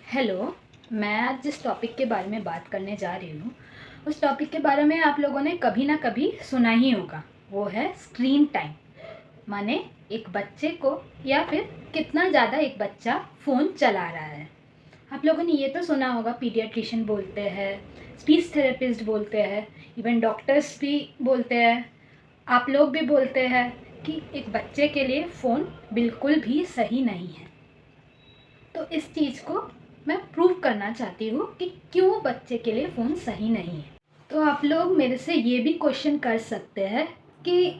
Hello. मैं आज जिस टॉपिक के बारे में बात करने जा रही हूँ उस टॉपिक के बारे में आप लोगों ने कभी ना कभी सुना ही होगा। वो है स्क्रीन टाइम। माने एक बच्चे को या फिर कितना ज़्यादा एक बच्चा फ़ोन चला रहा है। आप लोगों ने ये तो सुना होगा, पीडियाट्रिशियन बोलते हैं, स्पीच थेरेपिस्ट बोलते हैं, इवन डॉक्टर्स भी बोलते हैं, आप लोग भी बोलते हैं कि एक बच्चे के लिए फ़ोन बिल्कुल भी सही नहीं है। तो इस चीज़ को मैं प्रूव करना चाहती हूँ कि क्यों बच्चे के लिए फ़ोन सही नहीं है। तो आप लोग मेरे से ये भी क्वेश्चन कर सकते हैं कि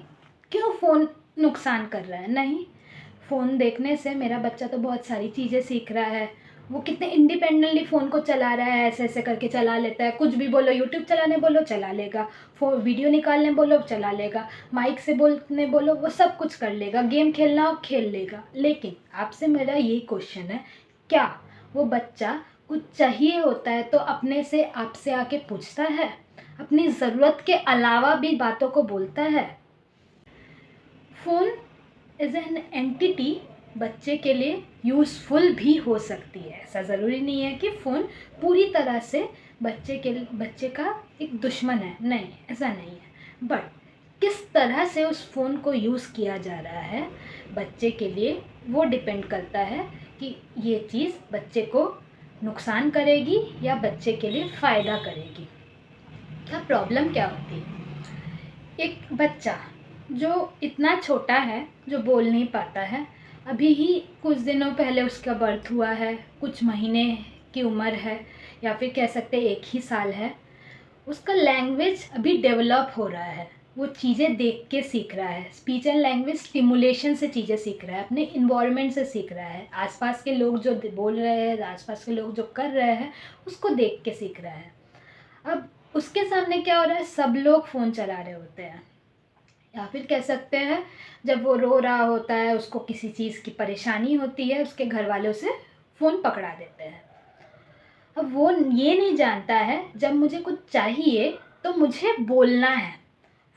क्यों फ़ोन नुकसान कर रहा है। नहीं, फ़ोन देखने से मेरा बच्चा तो बहुत सारी चीज़ें सीख रहा है। वो कितने इंडिपेंडेंटली फ़ोन को चला रहा है, ऐसे ऐसे करके चला लेता है। कुछ भी बोलो, यूट्यूब चलाने बोलो चला लेगा, वीडियो निकालने बोलो चला लेगा, माइक से बोलने बोलो वो सब कुछ कर लेगा, गेम खेलना हो खेल लेगा। लेकिन आपसे मेरा यही क्वेश्चन है, क्या वो बच्चा कुछ चाहिए होता है तो अपने से आपसे आके पूछता है? अपनी ज़रूरत के अलावा भी बातों को बोलता है? फ़ोन एज एन एंटिटी बच्चे के लिए यूज़फुल भी हो सकती है। ऐसा ज़रूरी नहीं है कि फ़ोन पूरी तरह से बच्चे का एक दुश्मन है। नहीं, ऐसा नहीं है। बट किस तरह से उस फ़ोन को यूज़ किया जा रहा है बच्चे के लिए, वो डिपेंड करता है कि ये चीज़ बच्चे को नुकसान करेगी या बच्चे के लिए फ़ायदा करेगी। क्या प्रॉब्लम क्या होती है? एक बच्चा जो इतना छोटा है, जो बोल नहीं पाता है, अभी ही कुछ दिनों पहले उसका बर्थ हुआ है, कुछ महीने की उम्र है या फिर कह सकते हैं 1 ही साल है, उसका लैंग्वेज अभी डेवलप हो रहा है। वो चीज़ें देख के सीख रहा है। स्पीच एंड लैंग्वेज स्टिमुलेशन से चीज़ें सीख रहा है, अपने इन्वायरमेंट से सीख रहा है, आसपास के लोग जो बोल रहे हैं, आसपास के लोग जो कर रहे हैं उसको देख के सीख रहा है। अब उसके सामने क्या हो रहा है, सब लोग फ़ोन चला रहे होते हैं, या फिर कह सकते हैं जब वो रो रहा होता है, उसको किसी चीज़ की परेशानी होती है, उसके घर वाले उसे फ़ोन पकड़ा देते हैं। अब वो ये नहीं जानता है जब मुझे कुछ चाहिए तो मुझे बोलना है।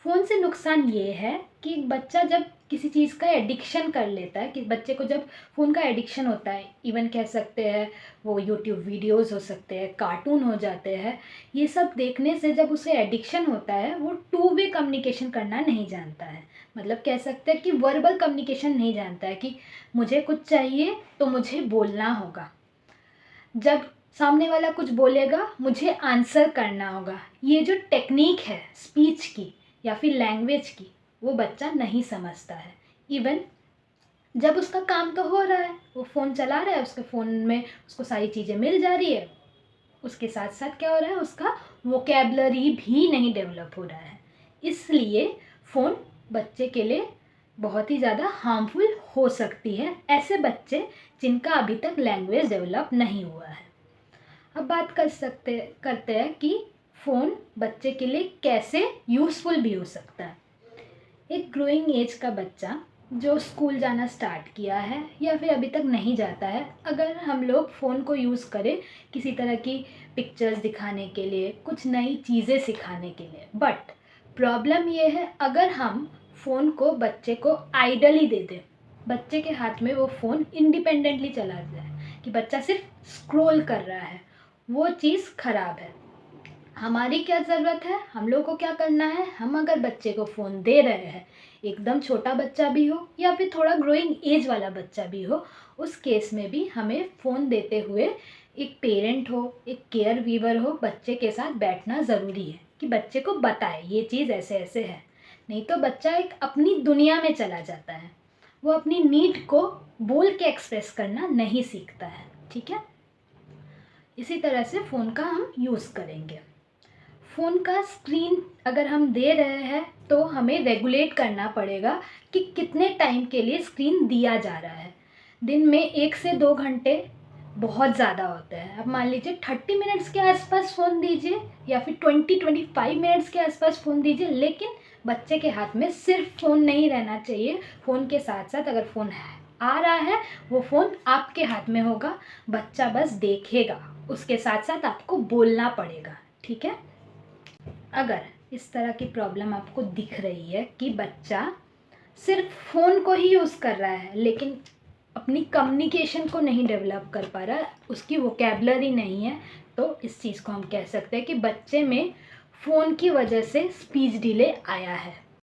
फ़ोन से नुकसान ये है कि बच्चा जब किसी चीज़ का एडिक्शन कर लेता है, कि बच्चे को जब फ़ोन का एडिक्शन होता है, इवन कह सकते हैं वो यूट्यूब वीडियोज़ हो सकते हैं, कार्टून हो जाते हैं, ये सब देखने से जब उसे एडिक्शन होता है वो टू वे कम्युनिकेशन करना नहीं जानता है। मतलब कह सकते हैं कि वर्बल कम्युनिकेशन नहीं जानता है कि मुझे कुछ चाहिए तो मुझे बोलना होगा, जब सामने वाला कुछ बोलेगा मुझे आंसर करना होगा। ये जो टेक्निक है स्पीच की या फिर लैंग्वेज की, वो बच्चा नहीं समझता है। इवन जब उसका काम तो हो रहा है, वो फ़ोन चला रहा है, उसके फ़ोन में उसको सारी चीज़ें मिल जा रही है, उसके साथ साथ क्या हो रहा है, उसका वोकेबलरी भी नहीं डेवलप हो रहा है। इसलिए फ़ोन बच्चे के लिए बहुत ही ज़्यादा हार्मफुल हो सकती है, ऐसे बच्चे जिनका अभी तक लैंग्वेज डेवलप नहीं हुआ है। अब बात करते हैं कि फ़ोन बच्चे के लिए कैसे यूज़फुल भी हो सकता है। एक ग्रोइंग एज का बच्चा जो स्कूल जाना स्टार्ट किया है या फिर अभी तक नहीं जाता है, अगर हम लोग फ़ोन को यूज़ करें किसी तरह की पिक्चर्स दिखाने के लिए, कुछ नई चीज़ें सिखाने के लिए, बट प्रॉब्लम ये है अगर हम फ़ोन को बच्चे को आइडली दे दें, बच्चे के हाथ में वो फ़ोन इंडिपेंडेंटली चला जाए कि बच्चा सिर्फ स्क्रॉल कर रहा है, वो चीज़ ख़राब है। हमारी क्या ज़रूरत है, हम लोग को क्या करना है, हम अगर बच्चे को फ़ोन दे रहे हैं, एकदम छोटा बच्चा भी हो या फिर थोड़ा ग्रोइंग एज वाला बच्चा भी हो, उस केस में भी हमें फ़ोन देते हुए एक पेरेंट हो, एक केयर वीवर हो, बच्चे के साथ बैठना ज़रूरी है कि बच्चे को बताए ये चीज़ ऐसे ऐसे है। नहीं तो बच्चा एक अपनी दुनिया में चला जाता है, वो अपनी नीड को बोल के एक्सप्रेस करना नहीं सीखता है। ठीक है, इसी तरह से फ़ोन का हम यूज़ करेंगे। फ़ोन का स्क्रीन अगर हम दे रहे हैं तो हमें रेगुलेट करना पड़ेगा कि कितने टाइम के लिए स्क्रीन दिया जा रहा है। दिन में 1 से 2 घंटे बहुत ज़्यादा होते हैं। अब मान लीजिए 30 मिनट्स के आसपास फ़ोन दीजिए या फिर 20-25 मिनट्स के आसपास फ़ोन दीजिए, लेकिन बच्चे के हाथ में सिर्फ फ़ोन नहीं रहना चाहिए। फ़ोन के साथ साथ अगर फ़ोन आ रहा है, वो फ़ोन आपके हाथ में होगा, बच्चा बस देखेगा, उसके साथ साथ आपको बोलना पड़ेगा। ठीक है, अगर इस तरह की प्रॉब्लम आपको दिख रही है कि बच्चा सिर्फ फ़ोन को ही यूज़ कर रहा है लेकिन अपनी कम्युनिकेशन को नहीं डेवलप कर पा रहा, उसकी वोकेबलरी नहीं है, तो इस चीज़ को हम कह सकते हैं कि बच्चे में फ़ोन की वजह से स्पीच डिले आया है।